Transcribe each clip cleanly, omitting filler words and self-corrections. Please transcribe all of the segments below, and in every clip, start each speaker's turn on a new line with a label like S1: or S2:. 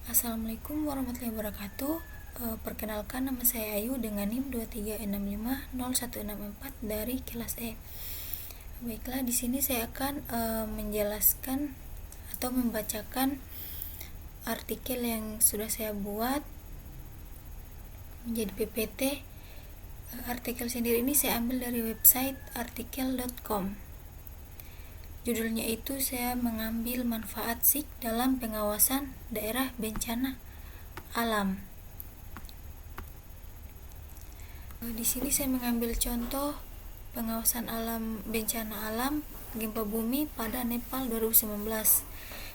S1: Assalamualaikum warahmatullahi wabarakatuh. Perkenalkan, nama saya Ayu dengan NIM 236501664 dari kelas E. Baiklah, di sini saya akan menjelaskan atau membacakan artikel yang sudah saya buat menjadi PPT. Artikel sendiri ini saya ambil dari website artikel.com. Judulnya itu saya mengambil manfaat SIG dalam pengawasan daerah bencana alam. Di sini saya mengambil contoh pengawasan alam bencana alam gempa bumi pada Nepal 2019.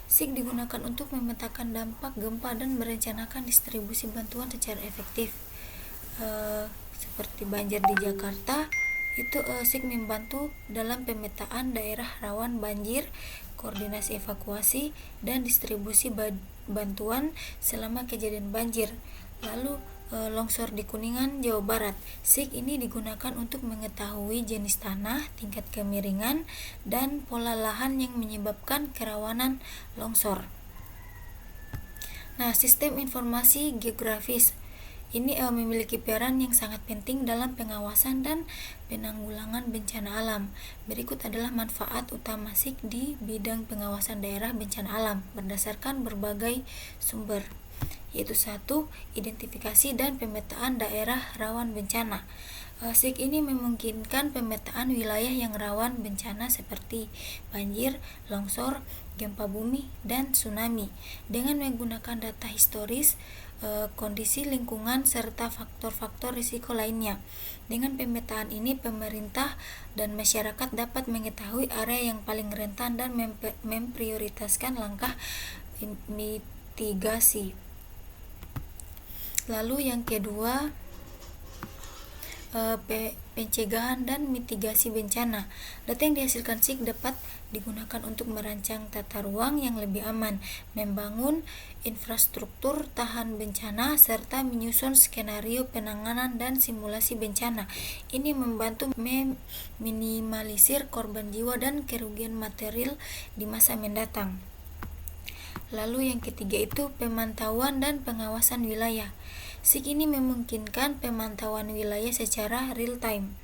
S1: SIG digunakan untuk memetakan dampak gempa dan merencanakan distribusi bantuan secara efektif. Seperti banjir di Jakarta, itu SIG membantu dalam pemetaan daerah rawan banjir, koordinasi evakuasi, dan distribusi bantuan selama kejadian banjir. Lalu longsor di Kuningan, Jawa Barat, SIG ini digunakan untuk mengetahui jenis tanah, tingkat kemiringan, dan pola lahan yang menyebabkan kerawanan longsor. Nah, sistem informasi geografis ini memiliki peran yang sangat penting dalam pengawasan dan penanggulangan bencana alam. Berikut adalah manfaat utama SIG di bidang pengawasan daerah bencana alam berdasarkan berbagai sumber, yaitu 1. Identifikasi dan pemetaan daerah rawan bencana. SIG ini memungkinkan pemetaan wilayah yang rawan bencana seperti banjir, longsor, gempa bumi, dan tsunami dengan menggunakan data historis, kondisi lingkungan, serta faktor-faktor risiko lainnya. Dengan pemetaan ini, pemerintah dan masyarakat dapat mengetahui area yang paling rentan dan memprioritaskan langkah mitigasi. Lalu yang kedua, pencegahan dan mitigasi bencana. Data yang dihasilkan SIG dapat digunakan untuk merancang tata ruang yang lebih aman, membangun infrastruktur tahan bencana, serta menyusun skenario penanganan dan simulasi bencana. Ini membantu meminimalisir korban jiwa dan kerugian material di masa mendatang. Lalu yang ketiga itu pemantauan dan pengawasan wilayah. SIG ini memungkinkan pemantauan wilayah secara real time,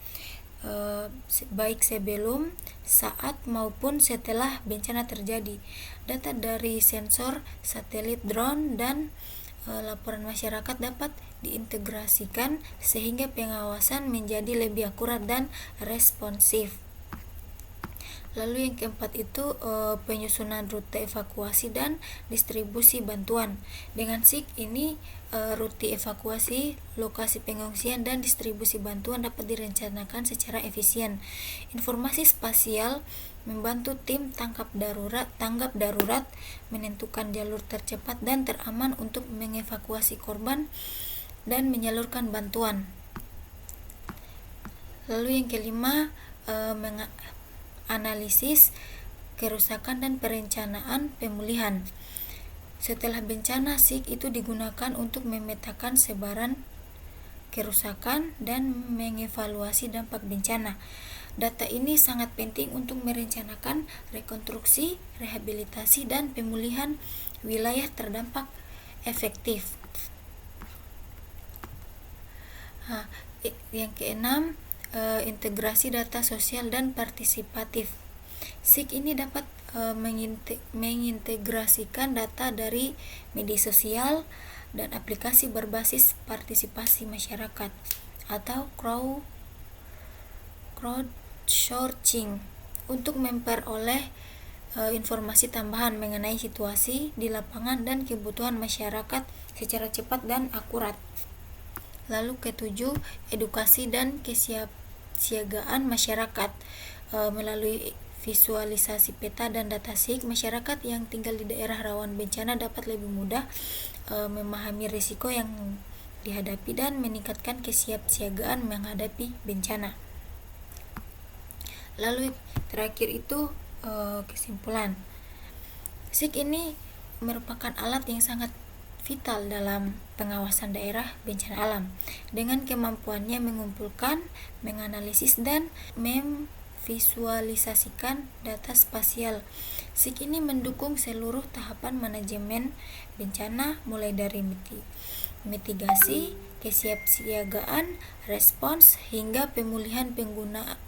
S1: baik sebelum, saat, maupun setelah bencana terjadi. Data dari sensor, satelit, drone, dan laporan masyarakat dapat diintegrasikan sehingga pengawasan menjadi lebih akurat dan responsif. Lalu yang keempat itu penyusunan rute evakuasi dan distribusi bantuan. Dengan SIG ini rute evakuasi, lokasi pengungsian, dan distribusi bantuan dapat direncanakan secara efisien. Informasi spasial membantu tim tanggap darurat menentukan jalur tercepat dan teraman untuk mengevakuasi korban dan menyalurkan bantuan. Lalu yang kelima, analisis kerusakan dan perencanaan pemulihan. Setelah bencana, SIG itu digunakan untuk memetakan sebaran kerusakan dan mengevaluasi dampak bencana. Data ini sangat penting untuk merencanakan rekonstruksi, rehabilitasi, dan pemulihan wilayah terdampak efektif. Yang keenam, integrasi data sosial dan partisipatif. SIG ini dapat mengintegrasikan data dari media sosial dan aplikasi berbasis partisipasi masyarakat atau crowdsourcing untuk memperoleh informasi tambahan mengenai situasi di lapangan dan kebutuhan masyarakat secara cepat dan akurat. Lalu ketujuh, edukasi dan kesiapsiagaan masyarakat. Melalui visualisasi peta dan data SIG, masyarakat yang tinggal di daerah rawan bencana dapat lebih mudah memahami risiko yang dihadapi dan meningkatkan kesiapsiagaan menghadapi bencana. Lalu terakhir itu kesimpulan. SIG ini merupakan alat yang sangat vital dalam pengawasan daerah bencana alam. Dengan kemampuannya mengumpulkan, menganalisis, dan memvisualisasikan data spasial. SIG ini mendukung seluruh tahapan manajemen bencana mulai dari mitigasi, kesiapsiagaan, respons, hingga pemulihan. Penggunaan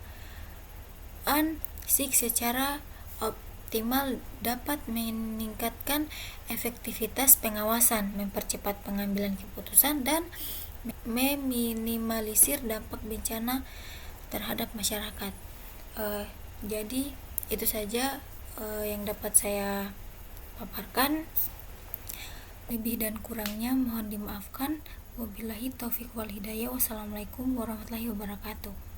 S1: SIG secara optimal dapat meningkatkan efektivitas pengawasan, mempercepat pengambilan keputusan, dan meminimalisir dampak bencana terhadap masyarakat. Jadi itu saja yang dapat saya paparkan. Lebih dan kurangnya mohon dimaafkan. Wabillahi taufiq wal hidayah. Wassalamualaikum warahmatullahi wabarakatuh.